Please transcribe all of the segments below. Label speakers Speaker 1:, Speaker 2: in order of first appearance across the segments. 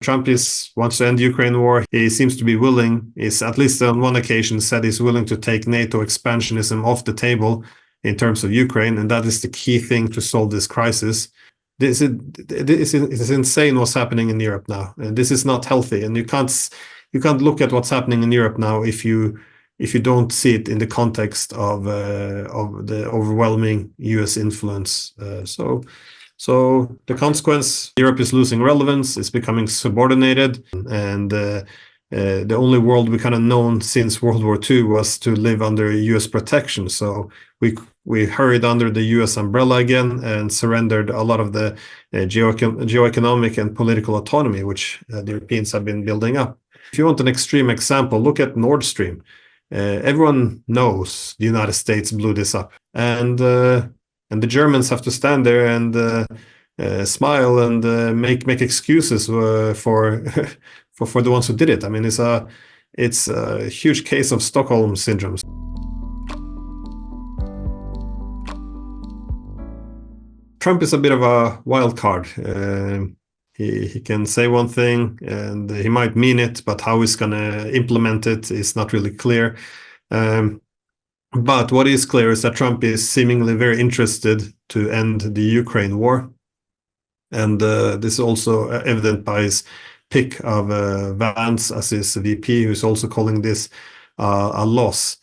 Speaker 1: Trump wants to end the Ukraine war. He seems to be willing, is at least on one occasion said he's willing to take NATO expansionism off the table in terms of Ukraine, and that is the key thing to solve this crisis. This is insane what's happening in Europe now, and this is not healthy. And you can't look at what's happening in Europe now if you don't see it in the context of the overwhelming U.S. influence. So the consequence: Europe is losing relevance, it's becoming subordinated, and the only world we kind of known since World War II was to live under U.S. protection. So we hurried under the U.S. umbrella again and surrendered a lot of the geoeconomic and political autonomy which the Europeans have been building up. If you want an extreme example, look at Nord Stream. Everyone knows the United States blew this up, and the Germans have to stand there and smile and make excuses for the ones who did it. I mean, it's a huge case of Stockholm syndrome. Trump is a bit of a wild card. He can say one thing and he might mean it, but how he's going to implement it is not really clear. But what is clear is that Trump is seemingly very interested to end the Ukraine war. And this is also evident by his pick of Vance as his VP, who's also calling this a loss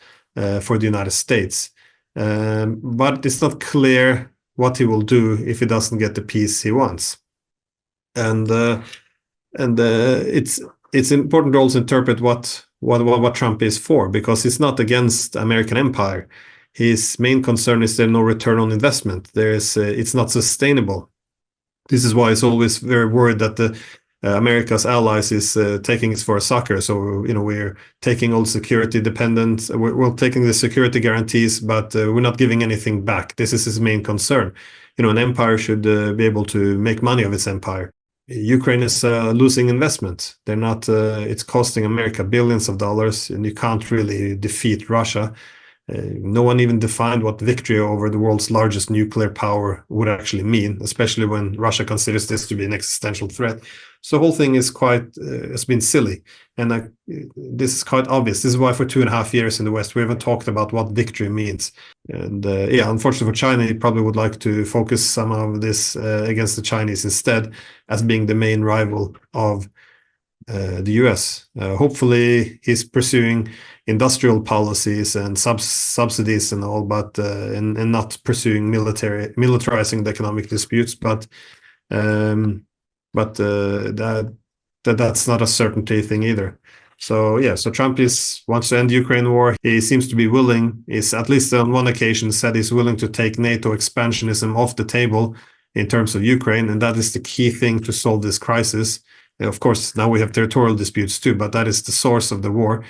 Speaker 1: for the United States. But it's not clear what he will do if he doesn't get the peace he wants. And it's important to also interpret what Trump is for, because he's not against American empire. His main concern is there's no return on investment. It's not sustainable. This is why he's always very worried that America's allies is taking it for a sucker. So we're taking all security dependent. We're taking the security guarantees, but we're not giving anything back. This is his main concern. An empire should be able to make money of its empire. Ukraine is losing investment. They're not. It's costing America billions of dollars, and you can't really defeat Russia. No one even defined what victory over the world's largest nuclear power would actually mean, especially when Russia considers this to be an existential threat. So the whole thing is it's been silly, and this is quite obvious. This is why for 2.5 years in the West we haven't talked about what victory means. And unfortunately for China, he probably would like to focus some of this against the Chinese instead, as being the main rival of the US. Hopefully he's pursuing industrial policies and subsidies and all, but and not pursuing militarizing the economic disputes. But that's not a certainty thing either. So Trump wants to end the Ukraine war. He seems to be willing, is at least on one occasion said he's willing to take NATO expansionism off the table in terms of Ukraine, and that is the key thing to solve this crisis. Of course, now we have territorial disputes too, but that is the source of the war.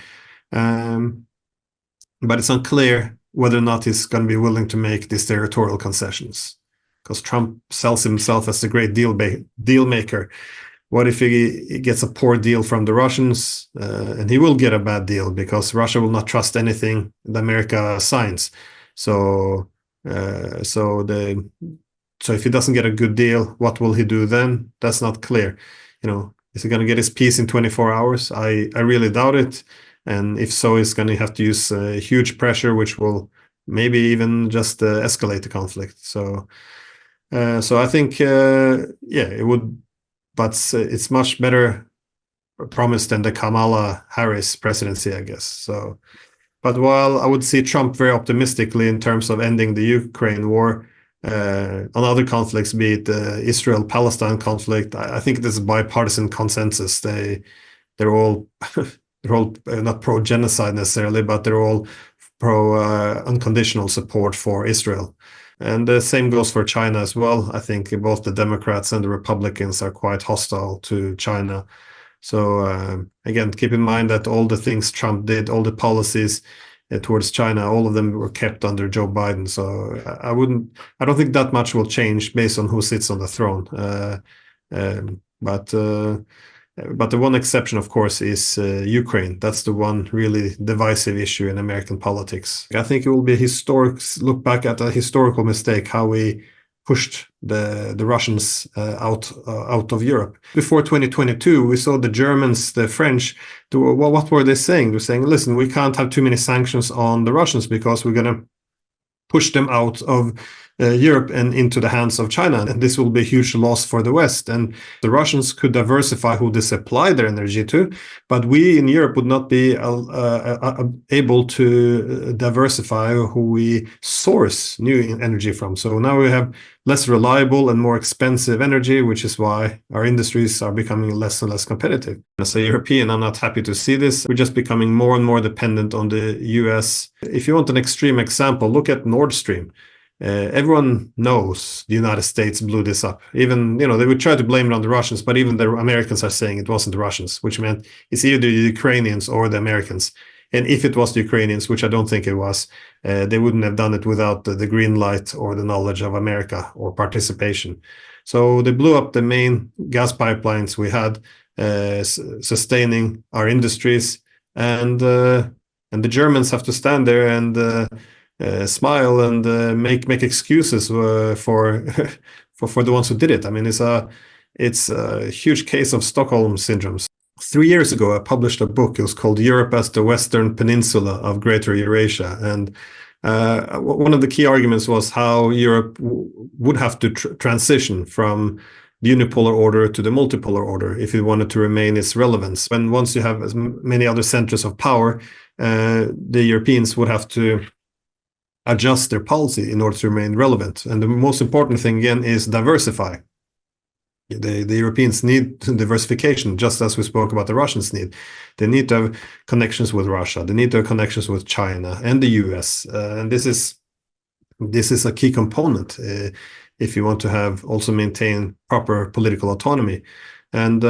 Speaker 1: But it's unclear whether or not he's going to be willing to make these territorial concessions, because Trump sells himself as the great deal maker. What if he gets a poor deal from the Russians? And he will get a bad deal, because Russia will not trust anything that America signs. So if he doesn't get a good deal, what will he do then? That's not clear. Is he going to get his peace in 24 hours? I really doubt it. And if so, he's going to have to use huge pressure, which will maybe even just escalate the conflict. So I think, it would, but it's much better promise than the Kamala Harris presidency, I guess. So, but while I would see Trump very optimistically in terms of ending the Ukraine war, on other conflicts, be it the Israel-Palestine conflict, I think this is bipartisan consensus. They're all not pro-genocide necessarily, but they're all pro unconditional support for Israel. And the same goes for China as well. I think both the Democrats and the Republicans are quite hostile to China. So again, keep in mind that all the things Trump did, all the policies towards China, all of them were kept under Joe Biden. So I don't think that much will change based on who sits on the throne. But the one exception, of course, is Ukraine. That's the one really divisive issue in American politics. I think it will be look back at a historical mistake, how we pushed the Russians out of Europe. Before 2022, we saw the Germans, the French. What were they saying? They were saying, "Listen, we can't have too many sanctions on the Russians because we're going to push them out of Europe and into the hands of China. And this will be a huge loss for the West." And the Russians could diversify who they supply their energy to, but we in Europe would not be able to diversify who we source new energy from. So now we have less reliable and more expensive energy, which is why our industries are becoming less and less competitive. As a European, I'm not happy to see this. We're just becoming more and more dependent on the US. If you want an extreme example, look at Nord Stream. Everyone knows the United States blew this up. Even, they would try to blame it on the Russians, but even the Americans are saying it wasn't the Russians, which meant it's either the Ukrainians or the Americans. And if it was the Ukrainians, which I don't think it was, they wouldn't have done it without the green light or the knowledge of America or participation. So they blew up the main gas pipelines we had, sustaining our industries, and the Germans have to stand there and smile and make excuses for the ones who did it. I mean, it's a huge case of Stockholm syndrome. 3 years ago, I published a book. It was called Europe as the Western Peninsula of Greater Eurasia. And one of the key arguments was how Europe would have to transition from the unipolar order to the multipolar order if it wanted to remain its relevance. When once you have as many other centers of power, the Europeans would have to adjust their policy in order to remain relevant. And the most important thing, again, is diversify. The Europeans need diversification, just as we spoke about the Russians need. They need to have connections with Russia. They need to have connections with China and the US. And this is a key component if you want to have also maintain proper political autonomy. And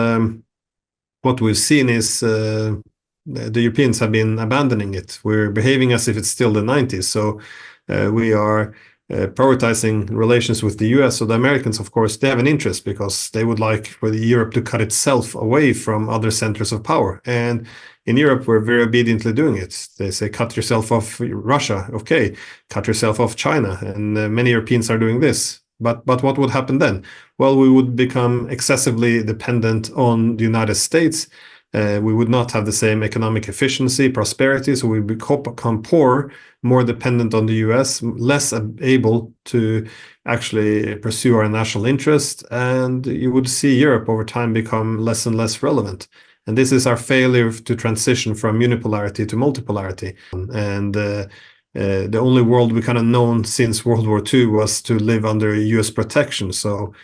Speaker 1: what we've seen is the Europeans have been abandoning it. We're behaving as if it's still the 90s. So we are prioritizing relations with the US. So the Americans, of course, they have an interest because they would like for Europe to cut itself away from other centers of power. And in Europe, we're very obediently doing it. They say, cut yourself off Russia. Okay, cut yourself off China. And many Europeans are doing this. But what would happen then? Well, we would become excessively dependent on the United States. We would not have the same economic efficiency, prosperity, so we become poor, more dependent on the US, less able to actually pursue our national interest, and you would see Europe over time become less and less relevant. And this is our failure to transition from unipolarity to multipolarity. And the only world we kind of known since World War II was to live under US protection. So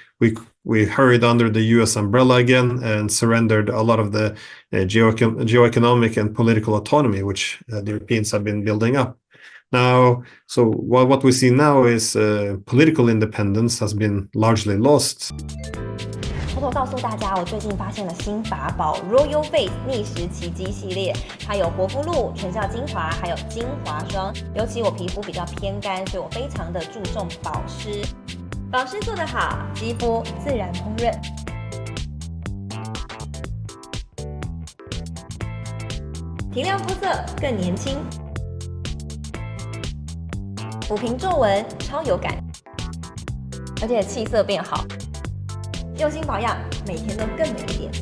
Speaker 1: we hurried under the US umbrella again and surrendered a lot of the geoeconomic and political autonomy, which the Europeans have been building up. Now, so what we see now is political independence has been largely lost.
Speaker 2: 偷偷告诉大家，我最近发现了新法宝 Royal Face 逆时奇迹系列，它有活肤露、全效精华，还有精华霜。尤其我皮肤比较偏干，所以我非常的注重保湿。保湿做得好，肌肤自然烹润。提亮肤色更年轻，抚平皱纹超有感，而且气色变好。用心保养，每天都更美一点。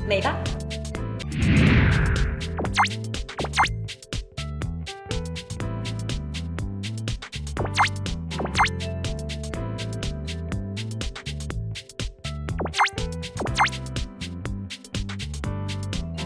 Speaker 2: 美吧。